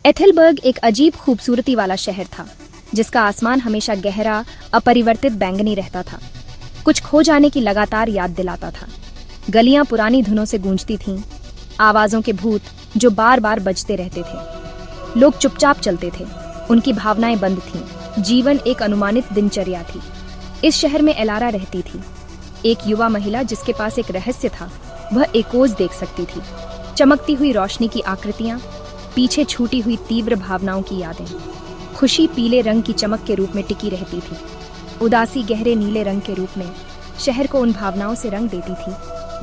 एथेलबर्ग एक अजीब खूबसूरती वाला शहर था, जिसका आसमान हमेशा गहरा, अपरिवर्तित बैंगनी रहता था। कुछ खो जाने की लगातार याद दिलाता था। गलियां पुरानी धुनों से गूंजती थीं, आवाजों के भूत जो बार बार बजते रहते थे। लोग चुपचाप चलते थे, उनकी भावनाएं बंद थीं। जीवन एक अनुमानित दिनचर्या थी। इस शहर में एलारा रहती थी, एक युवा महिला जिसके पास एक रहस्य था। वह एकोज देख सकती थी, चमकती हुई रोशनी की आकृतियां, पीछे छूटी हुई तीव्र भावनाओं की यादें। खुशी पीले रंग की चमक के रूप में टिकी रहती थी, उदासी गहरे नीले रंग के रूप में शहर को उन भावनाओं से रंग देती थी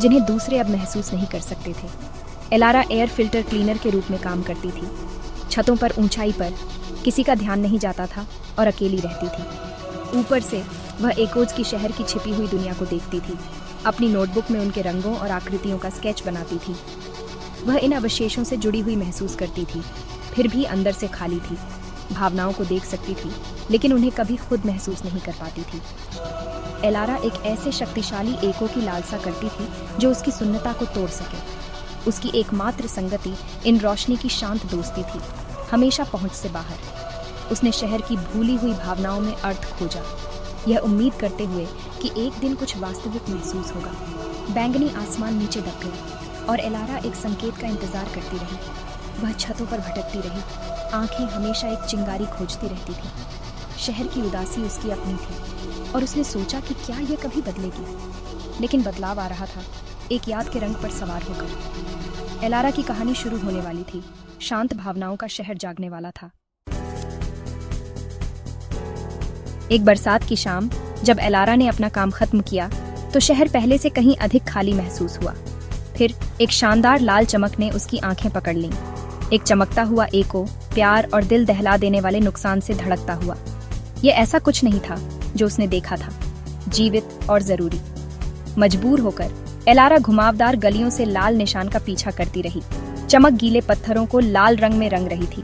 जिन्हें दूसरे अब महसूस नहीं कर सकते थे। एलारा एयर फिल्टर क्लीनर के रूप में काम करती थी। छतों पर ऊंचाई पर किसी का ध्यान नहीं जाता था और अकेली रहती थी। ऊपर से वह एकोज की शहर की छिपी हुई दुनिया को देखती थी, अपनी नोटबुक में उनके रंगों और आकृतियों का स्केच बनाती थी। वह इन अवशेषों से जुड़ी हुई महसूस करती थी, फिर भी अंदर से खाली थी। भावनाओं को देख सकती थी, लेकिन उन्हें कभी खुद महसूस नहीं कर पाती थी। एलारा एक ऐसे शक्तिशाली एको की लालसा करती थी जो उसकी सुन्नता को तोड़ सके। उसकी एकमात्र संगति इन रोशनी की शांत दोस्ती थी, हमेशा पहुंच से बाहर। उसने शहर की भूली हुई भावनाओं में अर्थ खोजा, यह उम्मीद करते हुए कि एक दिन कुछ वास्तविक महसूस होगा। बैंगनी आसमान नीचे दब गया और एलारा एक संकेत का इंतजार करती रही। वह छतों पर भटकती रही, आंखें हमेशा एक चिंगारी खोजती रहती थी। शहर की उदासी उसकी अपनी थी और उसने सोचा कि क्या यह कभी बदलेगी। लेकिन बदलाव आ रहा था, एक याद के रंग पर सवार होकर। एलारा की कहानी शुरू होने वाली थी। शांत भावनाओं का शहर जागने वाला था। एक बरसात की शाम, जब एलारा ने अपना काम खत्म किया तो शहर पहले से कहीं अधिक खाली महसूस हुआ। फिर एक शानदार लाल चमक ने उसकी आंखें पकड़ लीं। एक चमकता हुआ एको, प्यार और दिल दहला देने वाले नुकसान से धड़कता हुआ। यह ऐसा कुछ नहीं था जो उसने देखा था, जीवित और जरूरी। मजबूर होकर एलारा घुमावदार गलियों से लाल निशान का पीछा करती रही। चमक गीले पत्थरों को लाल रंग में रंग रही थी।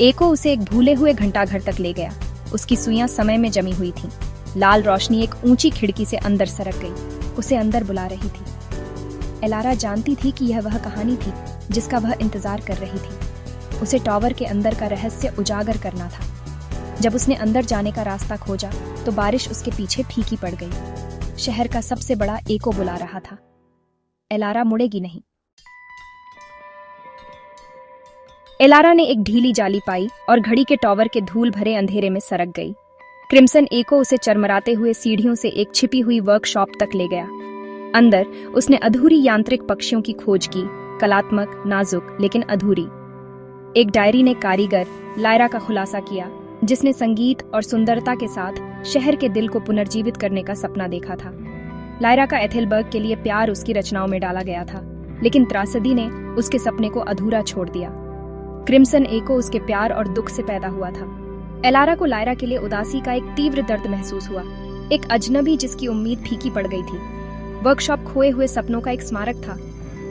एको उसे एक भूले हुए घंटाघर तक ले गया। उसकी सुइयां समय में जमी हुई थीं। लाल रोशनी एक ऊंची खिड़की से अंदर सरक गई, उसे अंदर बुला रही थी। एलारा जानती थी कि यह वह कहानी थी जिसका वह इंतजार कर रही थी। उसे टॉवर के अंदर का रहस्य उजागर करना था। जब उसने अंदर जाने का रास्ता खोजा तो बारिश उसके पीछे फीकी पड़ गई। शहर का सबसे बड़ा एको बुला रहा था। एलारा मुड़ेगी नहीं। एलारा ने एक ढीली जाली पाई और घड़ी के टॉवर के धूल भरे अंधेरे में सरक गई। क्रिम्सन एको उसे चरमराते हुए सीढ़ियों से एक छिपी हुई वर्कशॉप तक ले गया। अंदर उसने अधूरी यांत्रिक पक्षियों की खोज की, कलात्मक, नाजुक लेकिन अधूरी। एक डायरी ने कारीगर लायरा का खुलासा किया, जिसने संगीत और सुंदरता के साथ शहर के दिल को पुनर्जीवित करने का सपना देखा था। लायरा का एथेलबर्ग के लिए प्यार उसकी रचनाओं में डाला गया था, लेकिन त्रासदी ने उसके सपने को अधूरा छोड़ दिया। क्रिम्सन एको उसके प्यार और दुख से पैदा हुआ था। एलारा को लायरा के लिए उदासी का एक तीव्र दर्द महसूस हुआ, एक अजनबी जिसकी उम्मीद फीकी पड़ गई थी। वर्कशॉप खोए हुए सपनों का एक स्मारक था,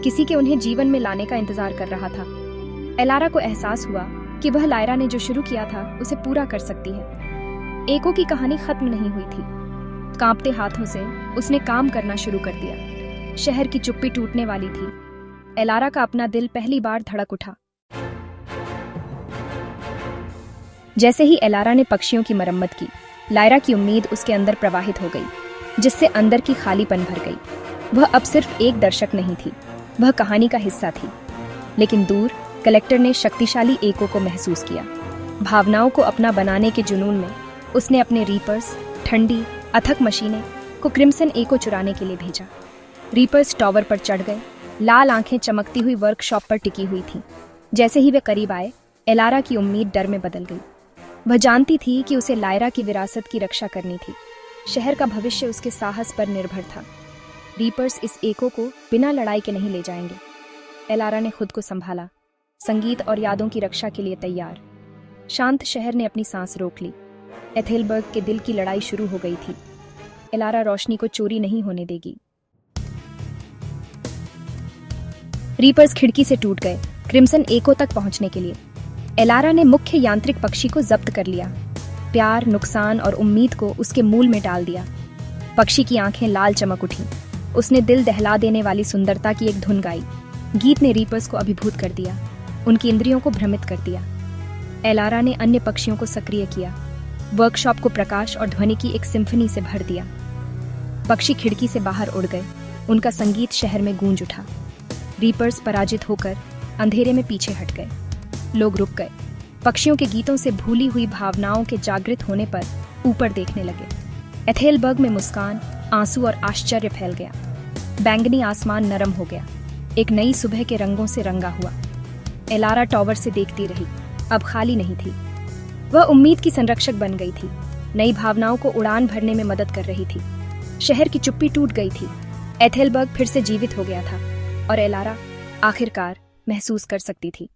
किसी के उन्हें जीवन में लाने का इंतजार कर रहा था। एलारा को एहसास हुआ कि वह लायरा ने जो शुरू किया था उसे पूरा कर सकती है। एको की कहानी खत्म नहीं हुई थी। कांपते हाथों से उसने काम करना शुरू कर दिया। शहर की चुप्पी टूटने वाली थी। एलारा का अपना दिल पहली बार धड़क उठा। जैसे ही एलारा ने पक्षियों की मरम्मत की, लायरा की उम्मीद उसके अंदर प्रवाहित हो गई, जिससे अंदर की खालीपन भर गई। वह अब सिर्फ एक दर्शक नहीं थी, वह कहानी का हिस्सा थी। लेकिन दूर कलेक्टर ने शक्तिशाली एको को महसूस किया। भावनाओं को अपना बनाने के जुनून में उसने अपने रीपर्स, ठंडी अथक मशीनें को क्रिम्सन एको चुराने के लिए भेजा। रीपर्स टॉवर पर चढ़ गए, लाल आंखें चमकती हुई वर्कशॉप पर टिकी हुई थीं। जैसे ही वे करीब आए, एलारा की उम्मीद डर में बदल गई। वह जानती थी कि उसे लायरा की विरासत की रक्षा करनी थी। शहर का भविष्य उसके साहस पर निर्भर था। रीपर्स इस एको को बिना लड़ाई के नहीं ले जाएंगे। एलारा ने खुद को संभाला, संगीत और यादों की रक्षा के लिए तैयार। शांत शहर ने अपनी सांस रोक ली। एथेलबर्ग के दिल की लड़ाई शुरू हो गई थी। एलारा रोशनी को चोरी नहीं होने देगी। रीपर्स खिड़की से टूट गए, क्रिम्सन एको तक पहुंचने के लिए। एलारा ने मुख्य यांत्रिक पक्षी को जब्त कर लिया। प्यार, नुकसान और उम्मीद को उसके मूल में डाल दिया। पक्षी की आंखें लाल चमक उठी। उसने दिल दहला देने वाली सुंदरता की एक धुन गाई। गीत ने रीपर्स को अभिभूत कर दिया, उनकी इंद्रियों को भ्रमित कर दिया। एलारा ने अन्य पक्षियों को सक्रिय किया, वर्कशॉप को प्रकाश और ध्वनि की एक सिम्फनी से भर दिया। पक्षी खिड़की से बाहर उड़ गए, उनका संगीत शहर में गूंज उठा। रीपर्स पराजित होकर अंधेरे में पीछे हट गए। लोग रुक गए, पक्षियों के गीतों से भूली हुई भावनाओं के जागृत होने पर ऊपर देखने लगे। एथेलबर्ग में मुस्कान, आंसू और आश्चर्य फैल गया। बैंगनी आसमान नरम हो गया, एक नई सुबह के रंगों से रंगा हुआ। एलारा टॉवर से देखती रही, अब खाली नहीं थी। वह उम्मीद की संरक्षक बन गई थी, नई भावनाओं को उड़ान भरने में मदद कर रही थी। शहर की चुप्पी टूट गई थी, एथेलबर्ग फिर से जीवित हो गया था और एलारा आखिरकार महसूस कर सकती थी